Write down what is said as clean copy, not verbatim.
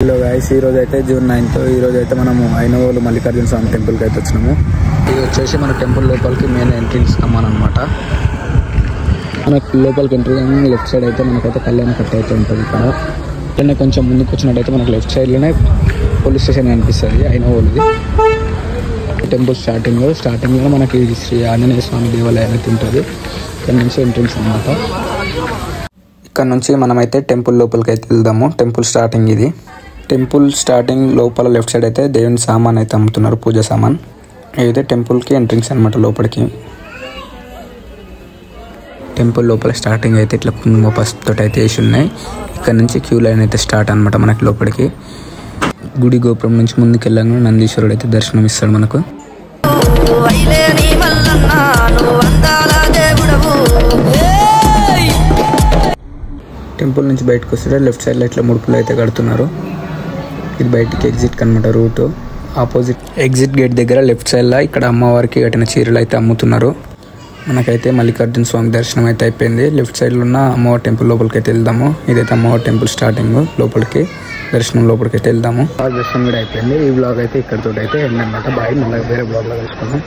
Hello guys, ఈ రోజు అయితే June 9th. ఈ రోజు అయితే మనము ఐనవోలు మల్లికార్జున స్వామి టెంపుల్కి అయితే వచ్చినాము. ఇది వచ్చేసి మన టెంపుల్ లోపలికి మెయిన్ ఎంట్రన్స్ కమ్మానమాట. మనకు లోపలికి ఎంట్రీ కానీ లెఫ్ట్ సైడ్ అయితే మనకైతే కళ్యాణ కట్ట అయితే ఉంటుంది. ఇక్కడ కొంచెం ముందుకు వచ్చినట్టయితే మనకు లెఫ్ట్ సైడ్లోనే పోలీస్ స్టేషన్ కనిపిస్తుంది ఐనవోలుది. టెంపుల్ స్టార్టింగ్లో మనకి శ్రీ ఆంజనేయ స్వామి దేవాలయం అయితే ఉంటుంది. ఇక్కడ నుంచి ఎంట్రన్స్ అనమాట. ఇక్కడ నుంచి మనమైతే టెంపుల్ లోపలికి అయితే వెళ్దాము. టెంపుల్ స్టార్టింగ్ ఇది. టెంపుల్ స్టార్టింగ్ లోపల లెఫ్ట్ సైడ్ అయితే దేవుని సామాన్ అయితే అమ్ముతున్నారు, పూజ సామాన్. ఇదైతే టెంపుల్కి ఎంట్రన్స్ అనమాట. లోపలికి టెంపుల్ లోపల స్టార్టింగ్ అయితే ఇట్లా కుంకుమ పసుపుతో అయితే వేసి ఉన్నాయి. ఇక్కడ నుంచి క్యూ లైన్ అయితే స్టార్ట్ అనమాట. మనకి లోపలికి గుడి గోపురం నుంచి ముందుకు వెళ్ళాక నందీశ్వరుడు అయితే దర్శనం ఇస్తాడు మనకు. టెంపుల్ నుంచి బయటకు వస్తే లెఫ్ట్ సైడ్లో ఇట్లా ముడుపులు అయితే కడుతున్నారు. ఇది బయటికి ఎగ్జిట్ అనమాట రూట్. ఆపోజిట్ ఎగ్జిట్ గేట్ దగ్గర లెఫ్ట్ సైడ్లో ఇక్కడ అమ్మవారికి కట్టిన చీరలు అయితే అమ్ముతున్నారు. మనకైతే మల్లికార్జున స్వామి దర్శనం అయితే అయిపోయింది. లెఫ్ట్ సైడ్లో ఉన్న అమ్మవారి టెంపుల్ లోపలికి అయితే వెళ్దాము. ఇదైతే అమ్మవారి టెంపుల్ స్టార్టింగ్. లోపలికి దర్శనం లోపలికి అయితే వెళ్దాము. దర్శనం కూడా అయిపోయింది. ఈ బ్లాగ్ అయితే ఇక్కడితో అయితే ఎండ్ అనమాట. బాయ్, మళ్ళీ వేరే బ్లాగ్లో కలుసుకుందాం.